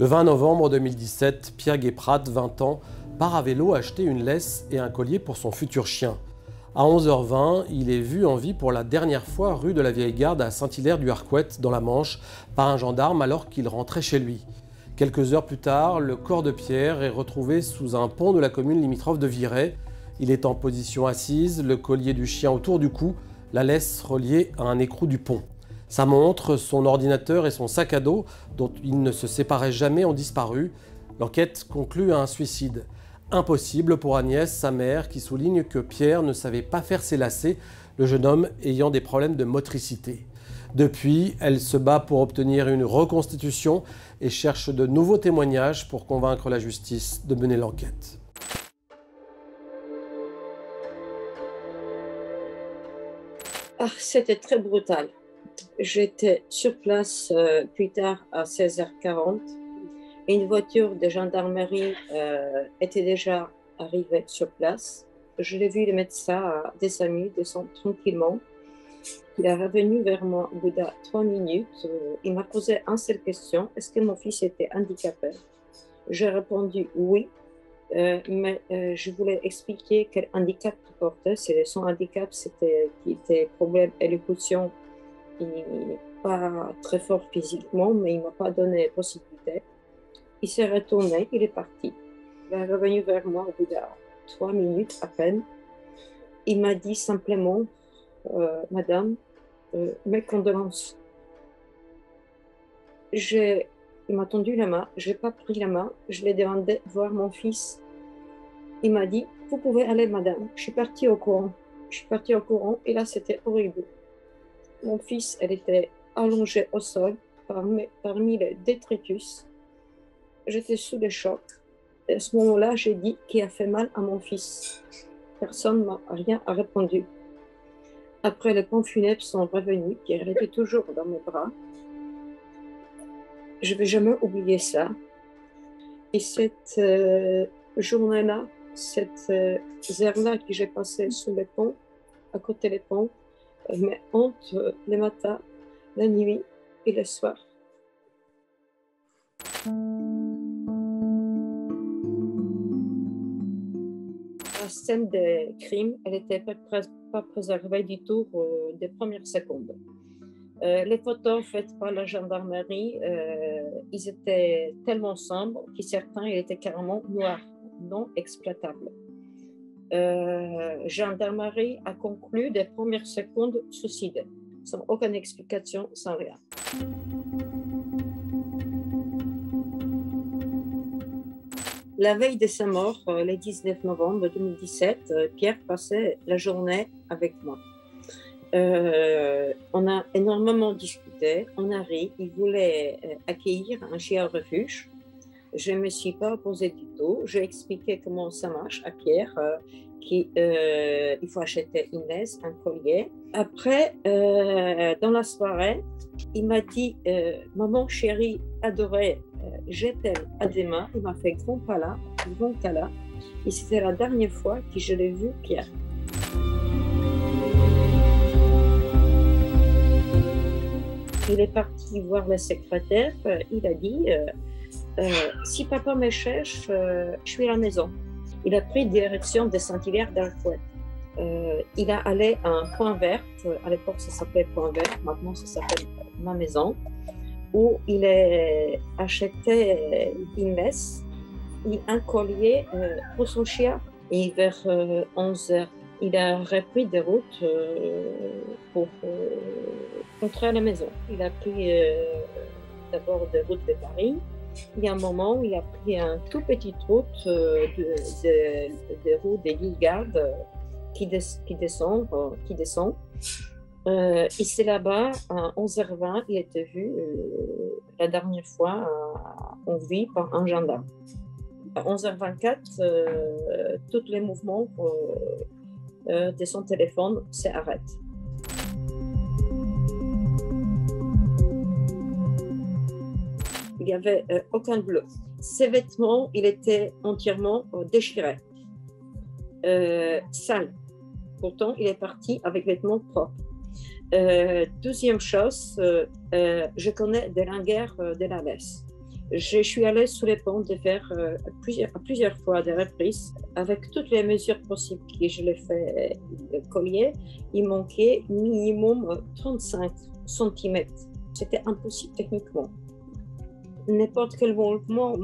Le 20 novembre 2017, Pierre Guéprat, 20 ans, part à vélo acheter une laisse et un collier pour son futur chien. À 11h20, il est vu en vie pour la dernière fois rue de la Vieille Garde à Saint-Hilaire-du-Harcouët, dans la Manche, par un gendarme alors qu'il rentrait chez lui. Quelques heures plus tard, le corps de Pierre est retrouvé sous un pont de la commune limitrophe de Virey. Il est en position assise, le collier du chien autour du cou, la laisse reliée à un écrou du pont. Sa montre, son ordinateur et son sac à dos, dont il ne se séparait jamais, ont disparu. L'enquête conclut à un suicide. Impossible pour Agnès, sa mère, qui souligne que Pierre ne savait pas faire ses lacets, le jeune homme ayant des problèmes de motricité. Depuis, elle se bat pour obtenir une reconstitution et cherche de nouveaux témoignages pour convaincre la justice de mener l'enquête. C'était très brutal. J'étais sur place plus tard à 16h40. Une voiture de gendarmerie était déjà arrivée sur place. Je l'ai vu le médecin à des amis descendre tranquillement. Il est revenu vers moi au bout de 3 minutes. Il m'a posé une seule question. Est-ce que mon fils était handicapé? J'ai répondu oui, mais je voulais expliquer quel handicap il portait. Son handicap, c'était qu'il était problème d'élocution. Il n'est pas très fort physiquement, mais il ne m'a pas donné la possibilité. Il s'est retourné, il est parti. Il est revenu vers moi au bout de 3 minutes à peine. Il m'a dit simplement, Madame, mes condoléances. Il m'a tendu la main, je n'ai pas pris la main, je l'ai demandé de voir mon fils. Il m'a dit, vous pouvez aller, Madame. Je suis partie au courant. Et là, c'était horrible. Mon fils, elle était allongée au sol parmi les détritus. J'étais sous le choc. Et à ce moment-là, j'ai dit qui a fait mal à mon fils. Personne ne m'a rien répondu. Après, les pompes funèbres sont revenus. Pierre était toujours dans mes bras. Je ne vais jamais oublier ça. Et cette journée-là, cette heure-là que j'ai passée sous les ponts, à côté des ponts, me hante le matin, la nuit et le soir. La scène de crime, elle n'était pas préservée du tout des premières secondes. Les photos faites par la gendarmerie, ils étaient tellement sombres que certains ils étaient carrément noirs, non exploitables. Gendarmerie a conclu des premières secondes suicide, sans aucune explication, sans rien. La veille de sa mort, le 19 novembre 2017, Pierre passait la journée avec moi. On a énormément discuté, on a ri, il voulait accueillir un chien refuge. Je ne me suis pas opposée du tout. J'ai expliqué comment ça marche à Pierre, qu'il faut acheter une laisse, un collier. Après, dans la soirée, il m'a dit maman chérie, adorée, je t'aime à demain. Il m'a fait grand câlin. Et c'était la dernière fois que je l'ai vu, Pierre. Il est parti voir le secrétaire. Il a dit si papa me cherche, je suis à la maison. Il a pris direction de Saint-Hilaire-du-Harcouët. Il a allé à un point vert. À l'époque, ça s'appelait point vert. Maintenant, ça s'appelle ma maison. Où il a acheté une laisse et un collier pour son chien. Et vers 11h, il a repris des routes pour rentrer à la maison. Il a pris d'abord des routes de Paris. Il y a un moment où il a pris une toute petite route de route des Guilgardes qui descend. Et c'est là-bas, à 11h20, il a été vu la dernière fois en vie par un gendarme. À 11h24, tous les mouvements de son téléphone s'arrêtent. Il n'y avait aucun bleu. Ses vêtements, il était entièrement déchirés, sales. Pourtant, il est parti avec vêtements propres. Deuxième chose, je connais des lingueurs de la laisse. Je suis allée sous les ponts de faire plusieurs fois des reprises avec toutes les mesures possibles que je l'ai fait le collier. Il manquait minimum 35 cm. C'était impossible techniquement. N'importe quel mouvement,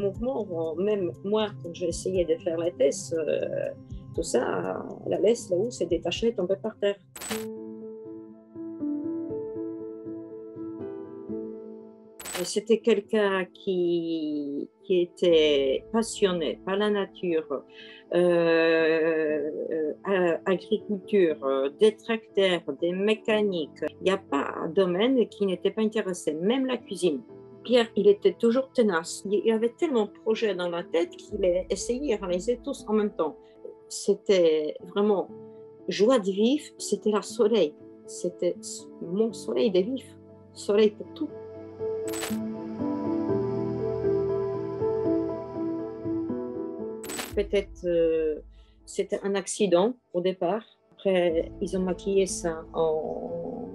même moi, quand j'ai essayé de faire la thèse, tout ça, la laisse là-haut s'est détachée et tombée par terre. C'était quelqu'un qui était passionné par la nature, agriculture, des tracteurs, des mécaniques. Il n'y a pas un domaine qui n'était pas intéressé, même la cuisine. Pierre, il était toujours tenace. Il avait tellement de projets dans la tête qu'il a essayé de réaliser tous en même temps. C'était vraiment joie de vivre, c'était le soleil. C'était mon soleil de vivre, soleil pour tout. Peut-être c'était un accident au départ. Après, ils ont maquillé ça en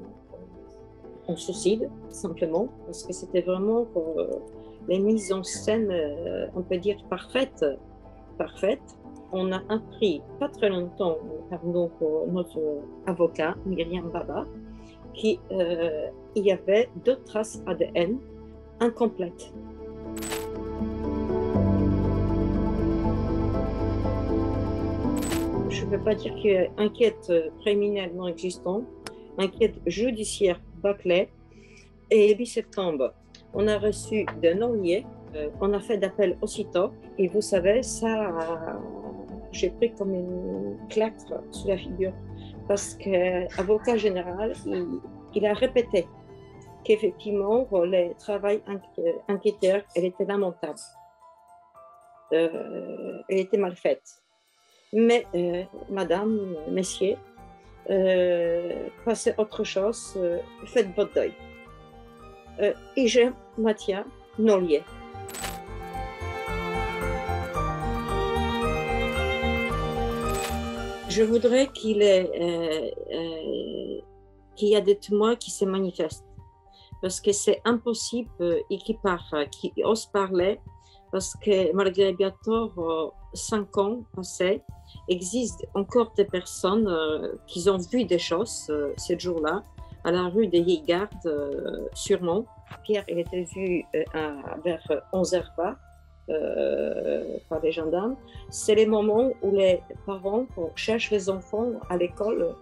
suicide, simplement, parce que c'était vraiment les mises en scène, on peut dire, parfaites. On a appris pas très longtemps, pardon, pour notre avocat, Myriam Baba, qu'il y avait 2 traces ADN incomplètes. Je ne peux pas dire qu'il y a une enquête criminelle non existante, enquête judiciaire bâclée. Et le 8 septembre, on a reçu de non-liés, on a fait d'appel aussitôt. Et vous savez, ça, j'ai pris comme une claque sur la figure. Parce que l'avocat général, il a répété qu'effectivement, le travail enquêteur, elle était lamentable. Elle était mal faite. Mais, madame, messieurs, passez autre chose, faites votre deuil. Et je maintiens non-lié. Je voudrais qu'il y ait des témoins qui se manifestent. Parce que c'est impossible et qui osent parler. Parce que malgré bientôt 5 ans passés, il existe encore des personnes qui ont vu des choses ce jour-là, à la rue des Vieilles-Gardes, sûrement. Pierre, il était vu vers 11h20 par les gendarmes. C'est les moments où les parents cherchent les enfants à l'école.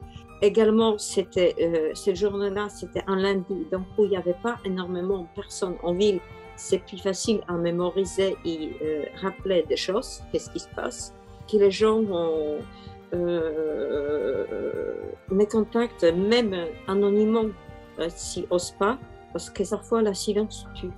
Également, cette journée-là, c'était un lundi, donc où il n'y avait pas énormément de personnes en ville. C'est plus facile à mémoriser et rappeler des choses, qu'est-ce qui se passe, que les gens me contactent même anonymement s'ils n'osent pas, parce que parfois le silence tue.